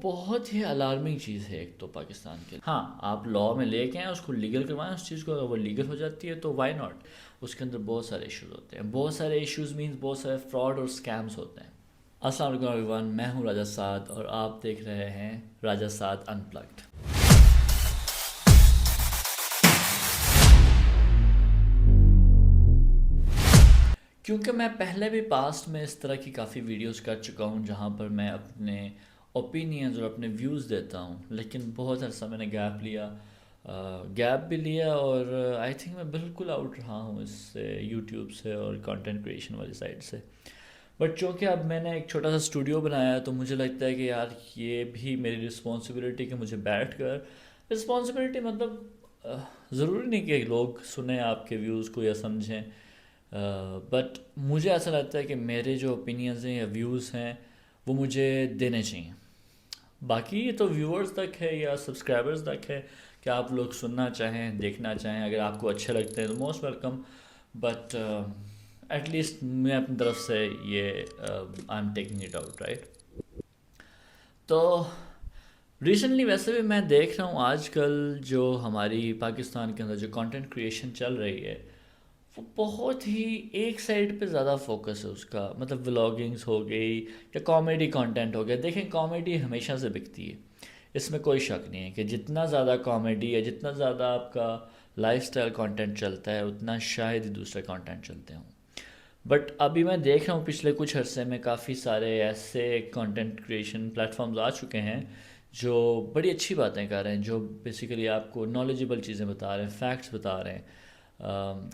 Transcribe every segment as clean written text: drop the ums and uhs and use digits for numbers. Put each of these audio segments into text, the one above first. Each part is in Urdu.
بہت ہی الارمنگ چیز ہے ایک تو پاکستان کے لیے. ہاں آپ لا میں لے کے آئیں، اس کو لیگل کروائیں اس چیز کو. اگر وہ لیگل ہو جاتی ہے تو وائی ناٹ. اس کے اندر بہت سارے ایشوز ہوتے ہیں، بہت سارے ایشوز مینس بہت سارے فراڈ اور اسکیمز ہوتے ہیں. السلام علیکم ایوری ون، میں ہوں راجہ سعد اور آپ دیکھ رہے ہیں راجہ سعد ان پلگڈ. کیونکہ میں پہلے بھی پاسٹ میں اس طرح کی کافی ویڈیوز کر چکا ہوں جہاں پر میں اپنے اوپینینز اور اپنے ویوز دیتا ہوں، لیکن بہت عرصہ میں نے گیپ بھی لیا اور آئی تھنک میں بالکل آؤٹ رہا ہوں اس سے، یوٹیوب سے اور کانٹینٹ کریشن والی سائڈ سے. بٹ چونکہ اب میں نے ایک چھوٹا سا اسٹوڈیو بنایا ہے تو مجھے لگتا ہے کہ یار یہ بھی میری رسپانسبلٹی کہ مجھے بیٹھ کر رسپانسبلٹی مطلب ضروری نہیں کہ لوگ سنیں آپ کے ویوز کو یا سمجھیں، بٹ مجھے ایسا لگتا ہے کہ میرے جو اوپینینز ہیں یا ویوز ہیں وہ مجھے دینے چاہیے. باقی یہ تو ویورز تک ہے یا سبسکرائبرز تک ہے کہ آپ لوگ سننا چاہیں، دیکھنا چاہیں. اگر آپ کو اچھے لگتے ہیں تو most welcome, but at least میں اپنی طرف سے یہ I am taking it out right. تو ریسنٹلی ویسے بھی میں دیکھ رہا ہوں آج کل جو ہماری پاکستان کے اندر جو کانٹینٹ کریشن چل رہی ہے وہ بہت ہی ایک سائڈ پہ زیادہ فوکس ہے اس کا. مطلب ولاگنگس ہو گئی یا کامیڈی کانٹینٹ ہو گیا. دیکھیں کامیڈی ہمیشہ سے بکتی ہے، اس میں کوئی شک نہیں ہے کہ جتنا زیادہ کامیڈی ہے، جتنا زیادہ آپ کا لائف سٹائل کانٹینٹ چلتا ہے اتنا شاید ہی دوسرے کانٹینٹ چلتے ہوں. بٹ ابھی میں دیکھ رہا ہوں پچھلے کچھ عرصے میں کافی سارے ایسے کانٹینٹ کریشن پلیٹفارمز آ چکے ہیں جو بڑی اچھی باتیں کر رہے ہیں، جو بیسیکلی آپ کو نالجبل چیزیں بتا رہے ہیں، فیکٹس بتا رہے ہیں.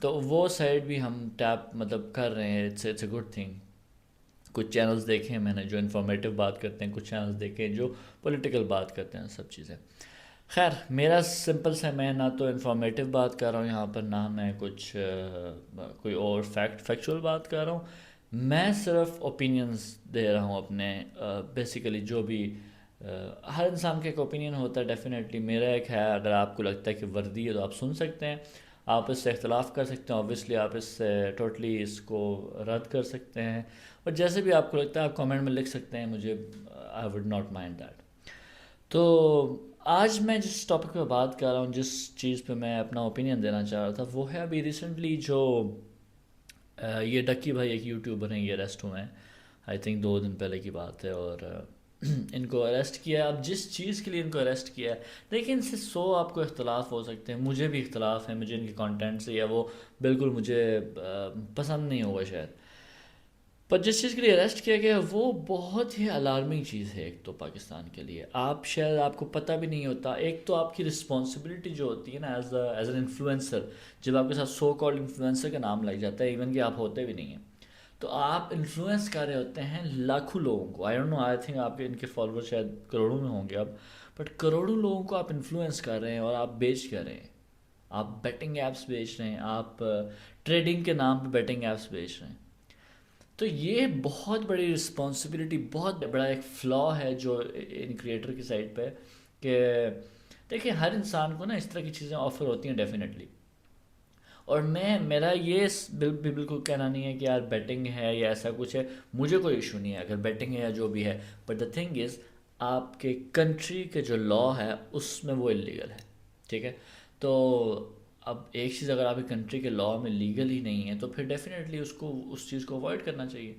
تو وہ سائڈ بھی ہم ٹیپ مطلب کر رہے ہیں. It's a good thing. کچھ چینلز دیکھے ہیں میں نے جو انفارمیٹیو بات کرتے ہیں، کچھ چینلز دیکھے ہیں جو پولیٹیکل بات کرتے ہیں، سب چیزیں. خیر میرا سمپل سے میں نہ تو انفارمیٹیو بات کر رہا ہوں یہاں پر، نہ میں کچھ کوئی اور فیکچول بات کر رہا ہوں. میں صرف اوپینینز دے رہا ہوں اپنے. بیسیکلی جو بھی ہر انسان کا ایک اوپینین ہوتا ہے ڈیفینیٹلی. میرا ایک ہے، اگر آپ کو لگتا ہے کہ وردی ہے تو آپ سن سکتے ہیں، آپ اس سے اختلاف کر سکتے ہیں، اوبویسلی آپ اس سے ٹوٹلی اس کو رد کر سکتے ہیں، اور جیسے بھی آپ کو لگتا ہے آپ کامنٹ میں لکھ سکتے ہیں. مجھے I would not mind that. تو آج میں جس ٹاپک پہ بات کر رہا ہوں، جس چیز پہ میں اپنا اوپینین دینا چاہ رہا تھا، وہ ہے ابھی ریسنٹلی جو یہ ڈکی بھائی ایک یوٹیوبر ہیں، یہ اریسٹ ہوئے ہیں. آئی تھنک 2 دن پہلے کی بات ہے، اور ان کو اریسٹ کیا ہے. اب جس چیز کے لیے ان کو اریسٹ کیا ہے، دیکھیں ان سے 100 آپ کو اختلاف ہو سکتے ہیں، مجھے بھی اختلاف ہیں، مجھے ان کے کانٹینٹ سے یا وہ بالکل مجھے پسند نہیں ہوگا شاید. پر جس چیز کے لیے اریسٹ کیا گیا وہ بہت ہی الارمنگ چیز ہے ایک تو پاکستان کے لیے. آپ شاید آپ کو پتہ بھی نہیں ہوتا. ایک تو آپ کی رسپانسبلٹی جو ہوتی ہے نا ایز این انفلوئنسر، جب آپ کے ساتھ سو کالڈ انفلوئنسر کا نام لگ جاتا ہے، ایون کہ آپ ہوتے بھی نہیں ہیں، تو آپ انفلوئنس کر رہے ہوتے ہیں لاکھوں لوگوں کو. I don't know, I think آپ کے ان کے فالوور شاید کروڑوں میں ہوں گے اب، بٹ کروڑوں لوگوں کو آپ انفلوئنس کر رہے ہیں اور آپ بیچ کر رہے ہیں. آپ بیٹنگ ایپس بیچ رہے ہیں، آپ ٹریڈنگ کے نام پہ بیٹنگ ایپس بیچ رہے ہیں. تو یہ بہت بڑی رسپانسبلٹی، بہت بڑا ایک فلا ہے جو ان کریٹر کی سائڈ پہ، کہ دیکھیں ہر انسان کو نا اس طرح کی چیزیں آفر ہوتی ہیں ڈیفینیٹلی. اور میرا یہ بالکل کہنا نہیں ہے کہ یار بیٹنگ ہے یا ایسا کچھ ہے، مجھے کوئی ایشو نہیں ہے اگر بیٹنگ ہے یا جو بھی ہے. بٹ دا تھنگ از آپ کے کنٹری کے جو لا ہے اس میں وہ انلیگل ہے، ٹھیک ہے. تو اب ایک چیز اگر آپ کی کنٹری کے لا میں لیگل ہی نہیں ہے تو پھر ڈیفینیٹلی اس چیز کو اوائڈ کرنا چاہیے.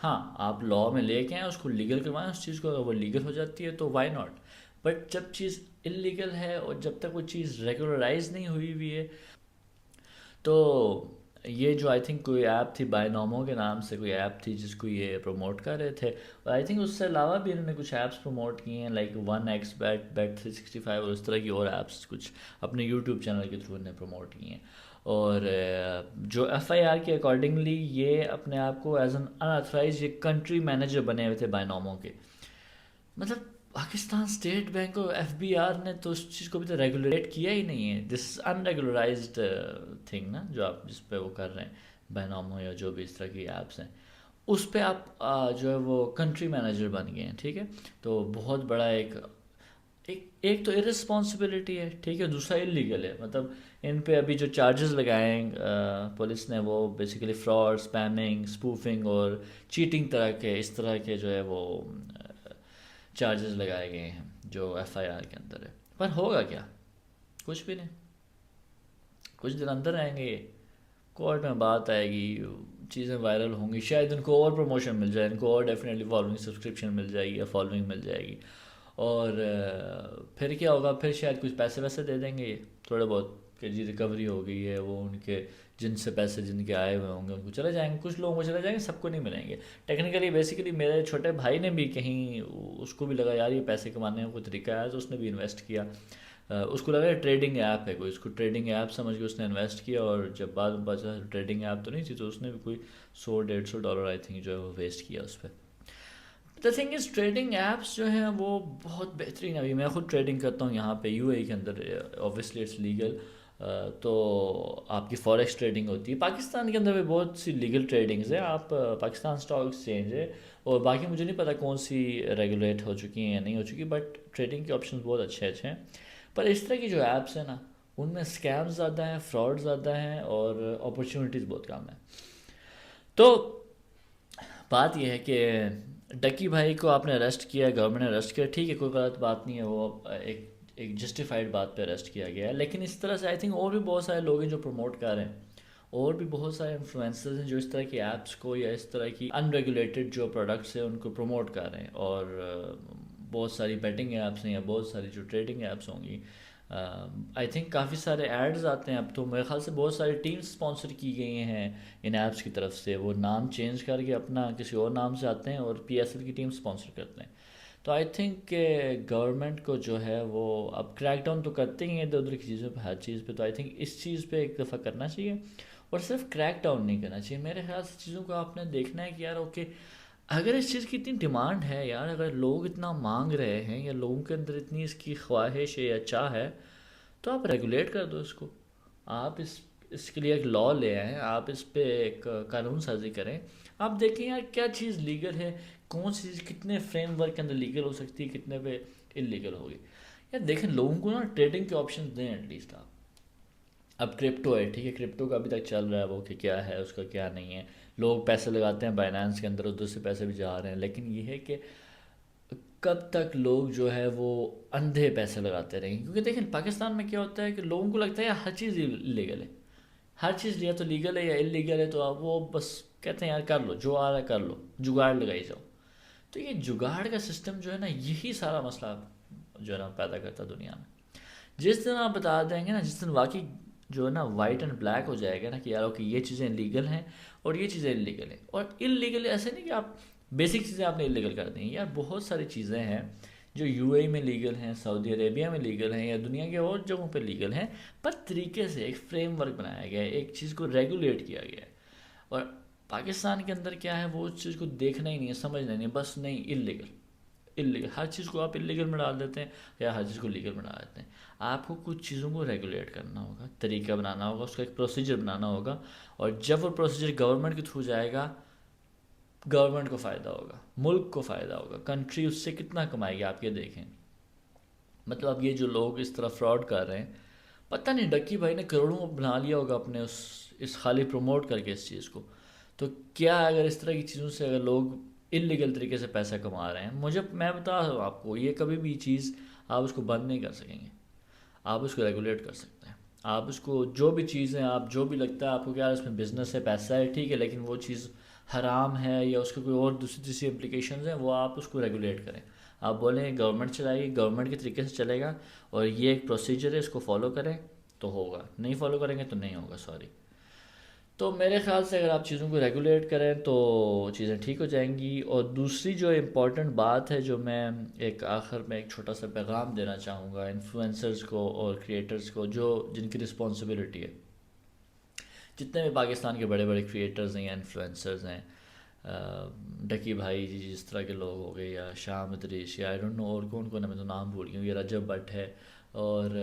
ہاں آپ لا میں لے کے آئیں، اس کو لیگل کروائیں اس چیز کو. اگر وہ لیگل ہو جاتی ہے تو وائی ناٹ. بٹ جب چیز انلیگل ہے اور جب تک وہ چیز ریگولرائز نہیں ہوئی ہوئی ہے، تو یہ جو آئی تھنک کوئی ایپ تھی بائنومو کے نام سے، کوئی ایپ تھی جس کو یہ پروموٹ کر رہے تھے، اور آئی تھنک اس سے علاوہ بھی انہوں نے کچھ ایپس پروموٹ کی ہیں لائک 1xBet بیٹ 365 اور اس طرح کی اور ایپس کچھ اپنے یوٹیوب چینل کے تھرو انہیں پروموٹ کی ہیں. اور جو ایف آئی آر کے اکارڈنگلی یہ اپنے آپ کو ایز این اناتھرائز یہ کنٹری مینیجر بنے ہوئے تھے بائنومو کے. مطلب پاکستان اسٹیٹ بینک اور ایف بی آر نے تو اس چیز کو بھی تو ریگولیٹ کیا ہی نہیں ہے. دس ان ریگولرائزڈ تھنگ نا جو آپ جس پہ وہ کر رہے ہیں بائنومو یا جو بھی اس طرح کی ایپس ہیں، اس پہ آپ جو ہے وہ کنٹری مینیجر بن گئے ہیں، ٹھیک ہے. تو بہت بڑا ایک تو ارسپانسبلٹی ہے، ٹھیک ہے، دوسرا انلیگل ہے. مطلب ان پہ ابھی جو چارجز لگائے ہیں پولیس نے، وہ بیسیکلی فراڈ، اسپیمنگ، اسپوفنگ اور چیٹنگ طرح کے اس طرح کے جو ہے وہ چارجز لگائے گئے ہیں جو ایف آئی آر کے اندر ہے، پر ہوگا کیا؟ کچھ بھی نہیں. کچھ دن اندر آئیں گے، کورٹ میں بات آئے گی، چیزیں وائرل ہوں گی، شاید ان کو اور پروموشن مل جائے، ان کو اور ڈیفینیٹلی فالوئنگ سبسکرپشن مل جائے گی یا فالوئنگ مل جائے گی، اور پھر کیا ہوگا، پھر شاید کچھ پیسے ویسے دے دیں گے یہ تھوڑے بہت کہ جی ریکوری ہو گئی ہے، وہ ان کے جن سے پیسے جن کے آئے ہوئے ہوں گے ان کو چلے جائیں گے، کچھ لوگوں کو چلے جائیں گے، سب کو نہیں ملیں گے. ٹیکنیکلی بیسیکلی میرے چھوٹے بھائی نے بھی کہیں اس کو بھی لگا یار یہ پیسے کمانے کا کوئی طریقہ ہے، تو اس نے بھی انویسٹ کیا. اس کو لگا ٹریڈنگ ایپ ہے کوئی، اس کو ٹریڈنگ ایپ سمجھ کے اس نے انویسٹ کیا، اور جب بعد میں پتا چلا ٹریڈنگ ایپ تو نہیں تھی، تو اس نے بھی کوئی $100-150 آئی تھنک جو ہے وہ ویسٹ کیا اس پہ. The thing is trading apps جو ہیں وہ بہت بہترین. ابھی میں خود ٹریڈنگ کرتا ہوں یہاں پہ یو اے کے اندر، اوبویسلی اٹس لیگل. تو آپ کی فوریکس ٹریڈنگ ہوتی ہے. پاکستان کے اندر بھی بہت سی لیگل ٹریڈنگز ہیں. آپ پاکستان اسٹاک ایکسچینج ہے، اور باقی مجھے نہیں پتا کون سی ریگولیٹ ہو چکی ہیں یا نہیں ہو چکی، بٹ ٹریڈنگ کے آپشنز بہت اچھے ہیں. پر اس طرح کی جو ایپس ہیں نا، ان میں اسکیمز زیادہ ہیں، فراڈ زیادہ ہیں، اور اپرچونیٹیز بہت کم ہیں. تو بات یہ ہے کہ ڈکی بھائی کو آپ نے اریسٹ کیا، گورنمنٹ نے اریسٹ کیا، ٹھیک ہے، کوئی غلط بات نہیں ہے، وہ ایک جسٹیفائڈ بات پہ اریسٹ کیا گیا ہے. لیکن اس طرح سے آئی تھنک اور بھی بہت سارے لوگ ہیں جو پروموٹ کر رہے ہیں، اور بھی بہت سارے انفلوئنسرز ہیں جو اس طرح کی ایپس کو یا اس طرح کی ان ریگولیٹڈ جو پروڈکٹس ہیں ان کو پروموٹ کر رہے ہیں. اور بہت ساری بیٹنگ ایپس ہیں یا بہت ساری جو ٹریڈنگ ایپس ہوں گی، آئی تھنک کافی سارے ایڈز آتے ہیں اب تو. میرے خیال سے بہت ساری ٹیمز اسپانسر کی گئی ہیں ان ایپس کی طرف سے، وہ نام چینج کر کے اپنا کسی اور نام سے آتے ہیں اور پی ایس ایل کی ٹیم اسپانسر کرتے ہیں. تو آئی تھنک کہ گورنمنٹ کو جو ہے وہ اب کریک ڈاؤن تو کرتے ہی ہیں ادھر ادھر کی چیزوں پہ، ہر چیز پہ. تو آئی تھنک اس چیز پہ ایک دفعہ کرنا چاہیے، اور صرف کریک ڈاؤن نہیں کرنا چاہیے. میرے خیال سے چیزوں کو آپ نے دیکھنا ہے کہ یار اوکے، اگر اس چیز کی اتنی ڈیمانڈ ہے یار، اگر لوگ اتنا مانگ رہے ہیں یا لوگوں کے اندر اتنی اس کی خواہش ہے یا چاہ ہے، تو آپ ریگولیٹ کر دو اس کو. آپ اس کے لیے ایک لاء لے آئیں، آپ اس پہ ایک قانون سازی کریں. آپ دیکھیں یار کیا چیز لیگل ہے، کون سی چیز کتنے فریم ورک کے اندر لیگل ہو سکتی ہے، کتنے پہ انلیگل ہوگی. یار دیکھیں لوگوں کو نا ٹریڈنگ کے آپشن دیں ایٹ لیسٹ آپ. اب کرپٹو ہے، ٹھیک ہے، کرپٹو کا ابھی تک چل رہا ہے وہ کہ کیا ہے اس کا کیا نہیں ہے. لوگ پیسے لگاتے ہیں بائنانس کے اندر، ادھر سے پیسے بھی جا رہے ہیں. لیکن یہ ہے کہ کب تک لوگ جو ہے وہ اندھے پیسے لگاتے رہیں گے. کیونکہ دیکھیں پاکستان میں کیا ہوتا ہے کہ لوگوں کو لگتا ہے ہر چیز لیگل ہے، ہر چیز یا تو لیگل ہے یا انلیگل ہے، تو آپ وہ بس کہتے ہیں یار کر لو جو آ رہا ہے کر لو، جگاڑ لگائی جاؤ. تو یہ جگاڑ کا سسٹم جو ہے نا، یہی سارا مسئلہ جو ہے نا پیدا کرتا ہے دنیا میں. جس دن آپ بتا دیں گے نا، جس دن واقعی جو ہے نا وائٹ اینڈ بلیک ہو جائے گا نا کہ یار اوکے یہ چیزیں لیگل ہیں اور یہ چیزیں انلیگل ہیں. اور انلیگل ایسے نہیں کہ آپ بیسک چیزیں آپ نے انلیگل کر دیں. یار بہت ساری چیزیں ہیں جو یو اے میں لیگل ہیں، سعودی عربیہ میں لیگل ہیں، یا دنیا کے اور جگہوں پہ لیگل ہیں، پر طریقے سے ایک فریم ورک بنایا گیا ہے، ایک چیز کو ریگولیٹ کیا گیا ہے. اور پاکستان کے اندر کیا ہے، وہ اس چیز کو دیکھنا ہی نہیں ہے، سمجھنا ہی نہیں، بس نہیں انلیگل ہر چیز کو آپ انلیگل میں ڈال دیتے ہیں یا ہر چیز کو لیگل میں ڈال دیتے ہیں. آپ کو کچھ چیزوں کو ریگولیٹ کرنا ہوگا، طریقہ بنانا ہوگا، اس کا ایک پروسیجر بنانا ہوگا. اور جب وہ پروسیجر گورنمنٹ کے تھرو جائے گا، گورنمنٹ کو فائدہ ہوگا، ملک کو فائدہ ہوگا، کنٹری اس سے کتنا کمائے گی آپ یہ دیکھیں. مطلب اب یہ جو لوگ اس طرح فراڈ کر رہے ہیں، پتہ نہیں ڈکی بھائی نے کروڑوں بنا لیا ہوگا اپنے اس خالی پروموٹ کر کے اس چیز کو. تو کیا اگر اس طرح کی چیزوں سے اگر لوگ انلیگل طریقے سے پیسہ کما رہے ہیں، میں بتا رہا ہوں آپ کو، یہ کبھی بھی چیز آپ اس کو بند نہیں کر سکیں گے. آپ اس کو ریگولیٹ کر سکتے ہیں. آپ اس کو جو بھی چیزیں آپ جو بھی لگتا ہے آپ کو کیا اس میں بزنس ہے، پیسہ ہے، ٹھیک ہے، لیکن وہ چیز حرام ہے یا اس کے کوئی اور دوسری تیسری امپلیکیشنز ہیں، وہ آپ اس کو ریگولیٹ کریں. آپ بولیں گورنمنٹ چلائے گی، گورنمنٹ کے طریقے سے چلے گا، اور یہ ایک پروسیجر ہے، اس کو فالو کریں تو ہوگا، نہیں فالو کریں گے تو نہیں ہوگا. سوری. تو میرے خیال سے اگر آپ چیزوں کو ریگولیٹ کریں تو چیزیں ٹھیک ہو جائیں گی. اور دوسری جو امپورٹنٹ بات ہے، جو میں ایک آخر میں ایک چھوٹا سا پیغام دینا چاہوں گا انفلوئنسرز کو اور کریٹرز کو، جن کی رسپانسبلٹی ہے، جتنے بھی پاکستان کے بڑے بڑے کریٹرز ہیں یا انفلوئنسرز ہیں، ڈکی بھائی جی جس طرح کے لوگ ہو گئے، یا شام ادریس، یا آئی ڈونٹ نو اور کون کون ہے، میں تو نام بھول گیا ہوں، یہ رجب بٹ ہے، اور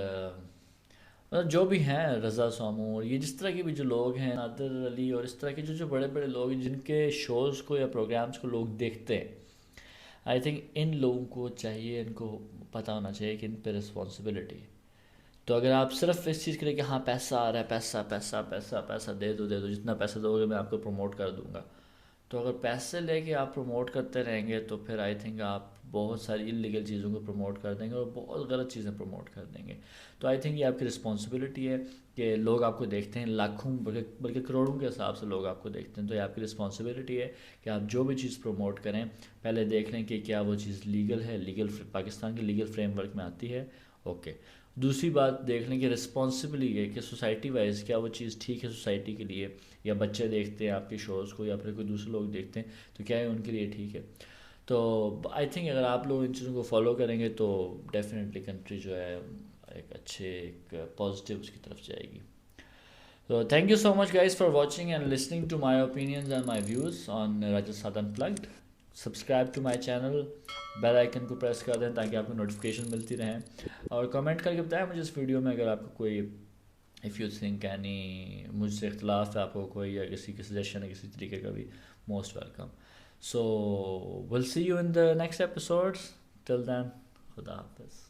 جو بھی ہیں رضا سومو، یہ جس طرح کے بھی جو لوگ ہیں، نادر علی، اور اس طرح کے جو بڑے بڑے لوگ ہیں جن کے شوز کو یا پروگرامز کو لوگ دیکھتے ہیں، آئی تھنک ان لوگوں کو چاہیے، ان کو پتہ ہونا چاہیے کہ ان پہ رسپانسبلٹی ہے. تو اگر آپ صرف اس چیز کے لیے کہ ہاں پیسہ آ رہا ہے، پیسہ پیسہ پیسہ پیسہ دے دو جتنا پیسہ دو گے میں آپ کو پروموٹ کر دوں گا، تو اگر پیسے لے کے آپ پروموٹ کرتے رہیں گے تو پھر آئی تھنک آپ بہت ساری انلیگل چیزوں کو پروموٹ کر دیں گے اور بہت غلط چیزیں پروموٹ کر دیں گے. تو آئی تھنک یہ آپ کی رسپانسبلٹی ہے کہ لوگ آپ کو دیکھتے ہیں لاکھوں بلکہ کروڑوں کے حساب سے لوگ آپ کو دیکھتے ہیں. تو یہ آپ کی رسپانسبلٹی ہے کہ آپ جو بھی چیز پروموٹ کریں پہلے دیکھ لیں کہ کیا وہ چیز لیگل ہے, پاکستان کے لیگل فریم ورک میں آتی ہے. اوکے. دوسری بات دیکھ لیں کہ رسپانسبلی ہے کہ سوسائٹی وائز کیا وہ چیز ٹھیک ہے سوسائٹی کے لیے, یا بچے دیکھتے ہیں آپ کے شوز کو یا پھر کوئی دوسرے لوگ دیکھتے ہیں تو کیا ہے ان کے لیے ٹھیک ہے. تو آئی تھنک اگر آپ لوگ ان چیزوں کو فالو کریں گے تو ڈیفینیٹلی کنٹری جو ہے ایک پازیٹیو اس کی طرف جائے گی. So thank you so much guys for watching and listening to my opinions and my views on Rajasthan Unplugged. Subscribe to my channel, bell icon کو پریس کر دیں تاکہ آپ کو نوٹیفیکیشن ملتی رہیں, اور کمنٹ کر کے بتائیں مجھے اس ویڈیو میں اگر آپ کو کوئی اف یو تھنک اینی مجھ سے اختلاف ہے آپ کو کوئی, یا کسی کی سجیشن ہے کسی طریقے کا بھی, most welcome. So will see you in the next episodes. Till then, خدا حافظ.